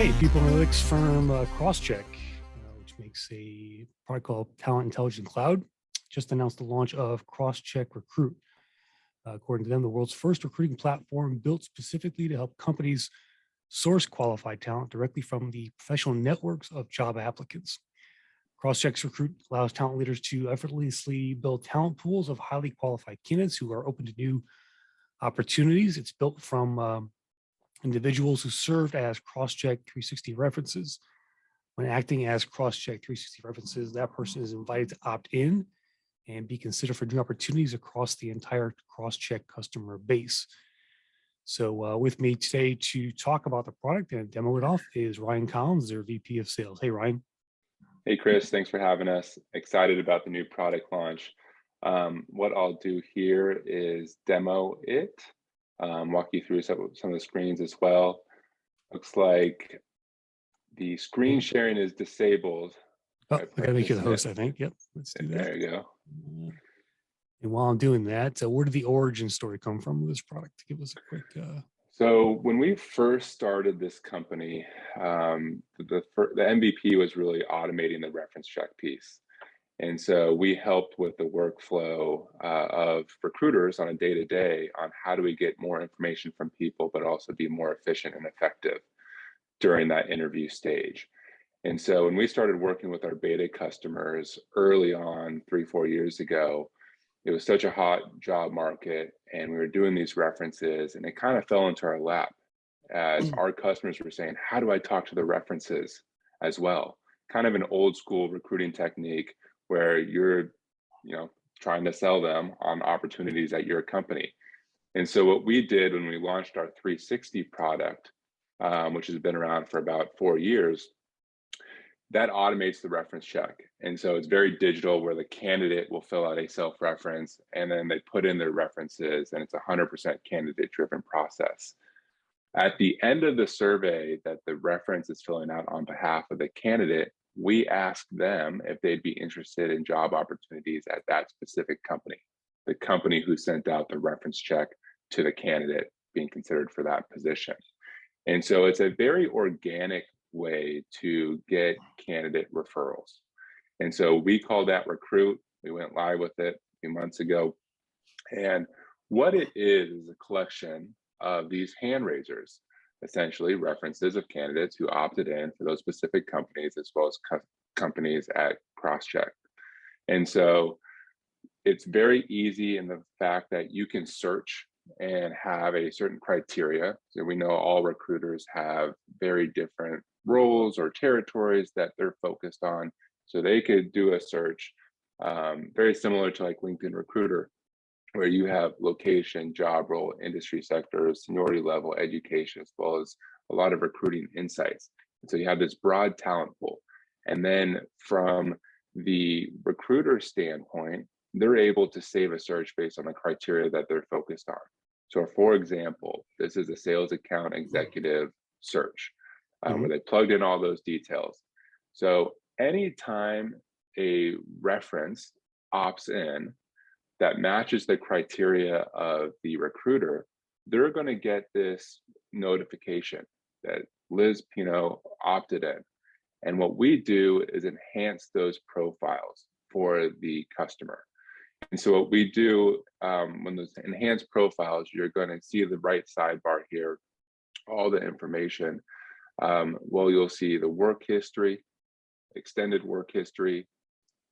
Okay, people analytics firm Crosschq, which makes a product called Talent Intelligence Cloud, just announced the launch of Crosschq Recruit. According to them, the world's first recruiting platform built specifically to help companies source qualified talent directly from the professional networks of job applicants. Crosschq Recruit allows talent leaders to effortlessly build talent pools of highly qualified candidates who are open to new opportunities. It's built from individuals who served as Crosschq 360 references. When acting as Crosschq 360 references, that person is invited to opt in and be considered for new opportunities across the entire Crosschq customer base. So with me today to talk about the product and demo it off is Ryan Collins, their VP of Sales. Hey, Ryan. Hey, Chris, thanks for having us. Excited about the new product launch. What I'll do here is demo it, walk you through some of the screens as well. Looks like the screen sharing is disabled. Oh, I gotta make you the host, I think. Yep, let's do that. There you go. And while I'm doing that, where did the origin story come from with this product? Give us a quick. So when we first started this company, the MVP was really automating the reference check piece. And so we helped with the workflow of recruiters on a day-to-day on how do we get more information from people, but also be more efficient and effective during that interview stage. And so when we started working with our beta customers early on, 3-4 years ago, it was such a hot job market and we were doing these references and it kind of fell into our lap as our customers were saying, how do I talk to the references as well? Kind of an old school recruiting technique where you're, trying to sell them on opportunities at your company. And so what we did when we launched our 360 product, which has been around for about 4 years, that automates the reference check. And so it's very digital where the candidate will fill out a self-reference and then they put in their references and it's 100% candidate-driven process. At the end of the survey that the reference is filling out on behalf of the candidate, we ask them if they'd be interested in job opportunities at that specific company, the company who sent out the reference check to the candidate being considered for that position. And so it's a very organic way to get candidate referrals. And so we call that Recruit. We went live with it a few months ago. And what it is a collection of these hand raisers, essentially references of candidates who opted in for those specific companies as well as companies at Crosschq. And so it's very easy in the fact that you can search and have a certain criteria. So we know all recruiters have very different roles or territories that they're focused on. So they could do a search very similar to like LinkedIn Recruiter, where you have location, job role, industry sectors, seniority level, education, as well as a lot of recruiting insights. And so you have this broad talent pool. And then from the recruiter standpoint, they're able to save a search based on the criteria that they're focused on. So for example, this is a sales account executive search where they plugged in all those details. So anytime a reference opts in that matches the criteria of the recruiter, they're going to get this notification that Liz Pino opted in. And what we do is enhance those profiles for the customer. And so what we do when those enhanced profiles, you're going to see the right sidebar here, all the information. You'll see the work history, extended work history,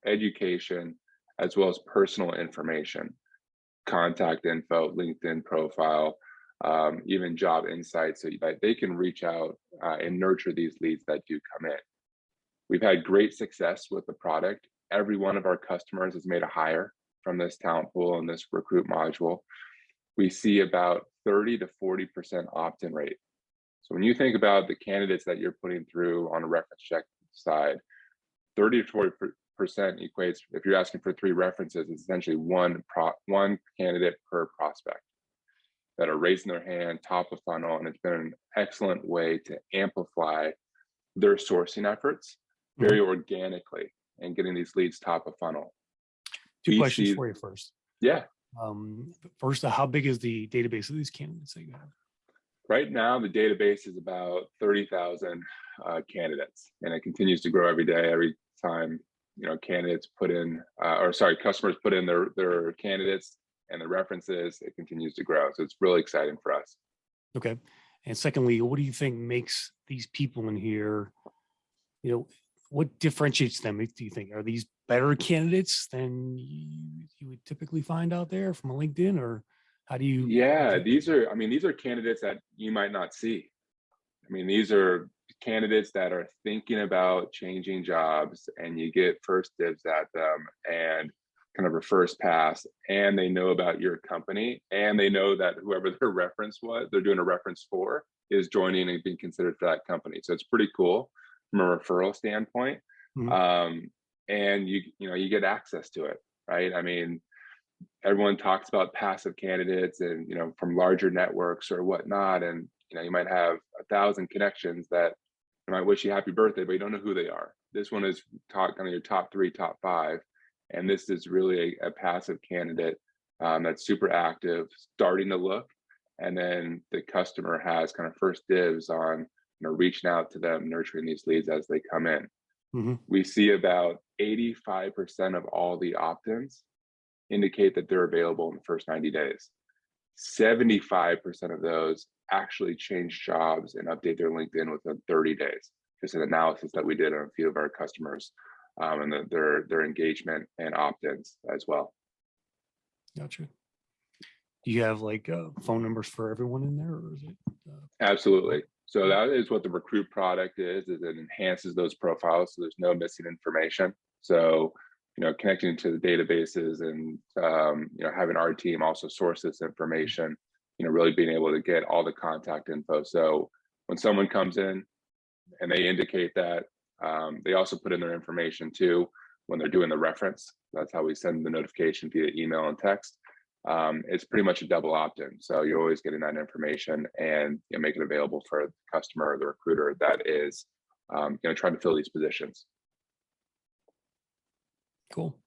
education, as well as personal information, contact info, LinkedIn profile, even job insights so that they can reach out and nurture these leads that do come in. We've had great success with the product. Every one of our customers has made a hire from this talent pool and this recruit module. We see about 30 to 40% opt-in rate. So when you think about the candidates that you're putting through on a reference check side, 30 to 40% equates, if you're asking for 3 references, it's essentially one candidate per prospect that are raising their hand, top of funnel, and it's been an excellent way to amplify their sourcing efforts very organically and getting these leads top of funnel. 2 questions for you first. Yeah. First, how big is the database of these candidates that you have? Right now, the database is about 30,000 candidates, and it continues to grow every day. Every time, candidates put in, or sorry, customers put in their candidates and the references, it continues to grow. So it's really exciting for us. Okay. And secondly, what do you think makes these people in here, what differentiates them? Do you think, are these better candidates than you would typically find out there from a LinkedIn, or how do you? Yeah, these are candidates that you might not see. These are candidates that are thinking about changing jobs, and you get first dibs at them and kind of a first pass, and they know about your company, and they know that whoever their reference was, they're doing a reference for, is joining and being considered for that company. So it's pretty cool from a referral standpoint. Mhm. And you get access to it, right? Everyone talks about passive candidates and from larger networks or whatnot, and you might have 1,000 connections that might wish you happy birthday, but you don't know who they are. This one is kind of your top 3, top 5, and this is really a passive candidate that's super active, starting to look, and then the customer has kind of first dibs on reaching out to them, nurturing these leads as they come in. Mhm. We see about 85% of all the opt-ins indicate that they're available in the first 90 days. 75% of those actually change jobs and update their LinkedIn within 30 days. Just an analysis that we did on a few of our customers, and their engagement and opt-ins as well. Gotcha. Do you have phone numbers for everyone in there, or is it? Absolutely. So that is what the Recruit product is it enhances those profiles so there's no missing information. So connecting to the databases and having our team also source this information, really being able to get all the contact info. So when someone comes in and they indicate that, they also put in their information too when they're doing the reference. That's how we send the notification via email and text. It's pretty much a double opt-in. So you're always getting that information and make it available for the customer or the recruiter that is trying to fill these positions. Cool.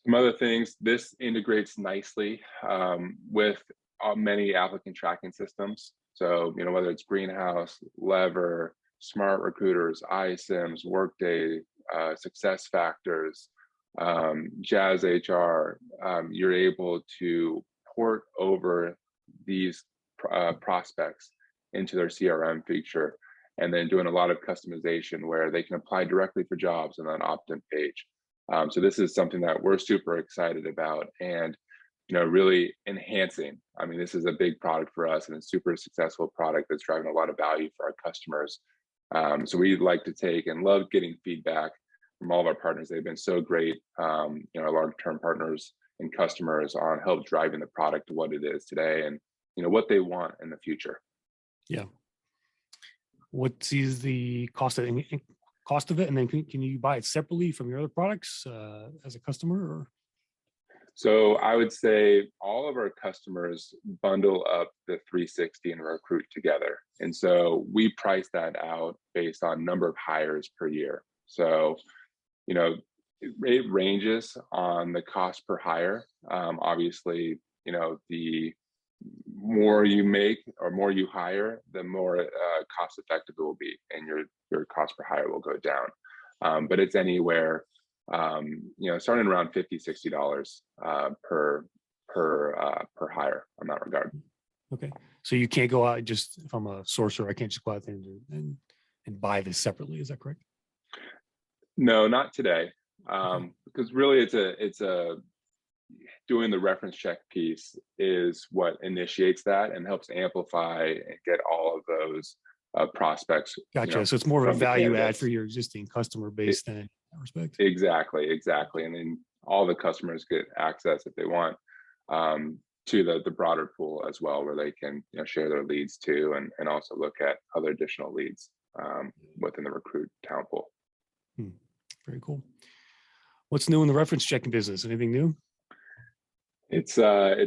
Some other things, this integrates nicely with many applicant tracking systems. So, whether it's Greenhouse, Lever, Smart Recruiters, iCIMS, Workday, Success Factors, Jazz HR, you're able to port over these prospects into their CRM feature, and then doing a lot of customization where they can apply directly for jobs on an opt-in page. So this is something that we're super excited about and really enhancing. This is a big product for us and a super successful product that's driving a lot of value for our customers. So we'd like to take and love getting feedback from all of our partners. They've been so great, our long-term partners and customers, on help driving the product to what it is today and what they want in the future. Yeah. What is the cost of it, and then can you buy it separately from your other products as a customer? Or? So I would say all of our customers bundle up the 360 and Recruit together, and so we price that out based on number of hires per year. So it ranges on the cost per hire. Obviously, the more you make or more you hire, the more cost effective it will be, and your cost per hire will go down. But it's anywhere, starting around $50-$60 per hire on that regard. Okay, so you can't go out just, if I'm a sourcer, I can't just go out there and buy this separately. Is that correct? No, not today, Okay. because really it's a doing the reference check piece is what initiates that and helps amplify and get all of those prospects. Gotcha. So it's more of a from the value add candidates. for your existing customer base then, in that respect. Exactly. And then all the customers get access if they want to the broader pool as well, where they can share their leads too, and also look at other additional leads within the Recruit talent pool. Very cool. What's new in the reference checking business? Anything new? It's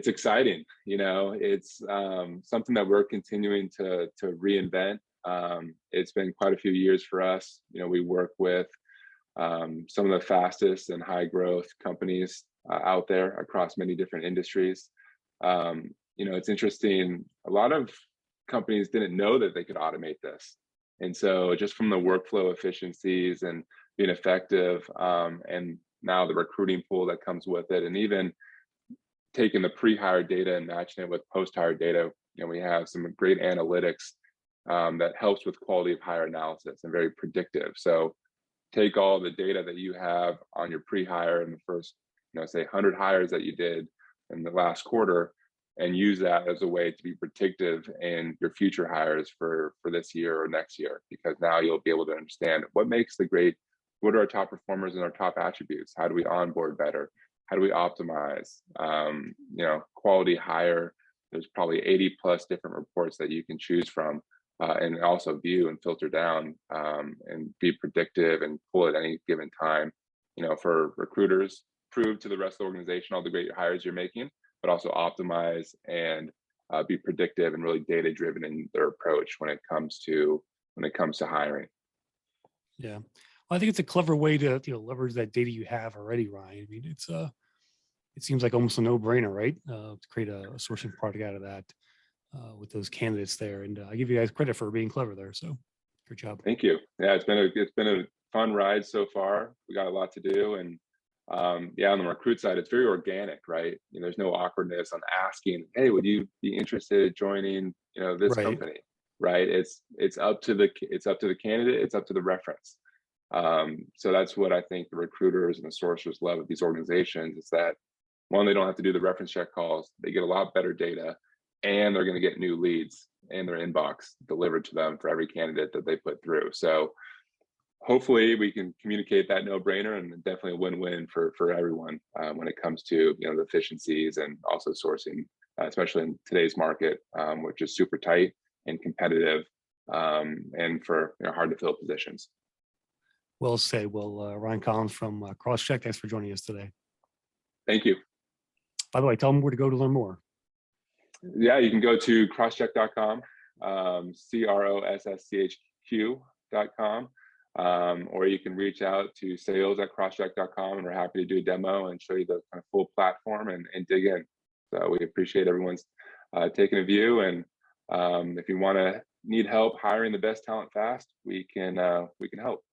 exciting. It's something that we're continuing to reinvent. It's been quite a few years for us. We work with some of the fastest and high growth companies out there across many different industries. it's interesting. A lot of companies didn't know that they could automate this. And so just from the workflow efficiencies and being effective, and now the recruiting pool that comes with it, and even taking the pre-hire data and matching it with post-hire data, we have some great analytics that helps with quality of hire analysis and very predictive. So take all the data that you have on your pre-hire in the first, say 100 hires that you did in the last quarter, and use that as a way to be predictive in your future hires for this year or next year, because now you'll be able to understand what are our top performers and our top attributes. How do we onboard better? How do we optimize? Quality hire, there's probably 80 plus different reports that you can choose from, and also view and filter down, and be predictive and pull at any given time, for recruiters, prove to the rest of the organization all the great hires you're making, but also optimize and be predictive and really data driven in their approach when it comes to hiring. Yeah, well, I think it's a clever way to leverage that data you have already, Ryan. I mean, it seems like almost a no-brainer, right? To create a sourcing product out of that with those candidates there, and I give you guys credit for being clever there. So, good job. Thank you. Yeah, it's been a fun ride so far. We got a lot to do, and on the recruit side, it's very organic, right? There's no awkwardness on asking, hey, would you be interested in joining, this Right. company, right? It's up to the candidate, it's up to the reference. So that's what I think the recruiters and the sourcers love of these organizations, is that one, they don't have to do the reference check calls, they get a lot better data, and they're going to get new leads in their inbox delivered to them for every candidate that they put through. So hopefully we can communicate that no-brainer, and definitely a win-win for everyone when it comes to the efficiencies and also sourcing, especially in today's market, which is super tight and competitive, and for hard to fill positions. Well said. Well, Ryan Collins from Crosschq, thanks for joining us today. Thank you. By the way, tell them where to go to learn more. Yeah, you can go to crosschq.com, CROSSCHQ.com, or you can reach out to sales@crosschq.com, and we're happy to do a demo and show you the kind of full platform and dig in. So we appreciate everyone's taking a view, and if you need help hiring the best talent fast, we can help.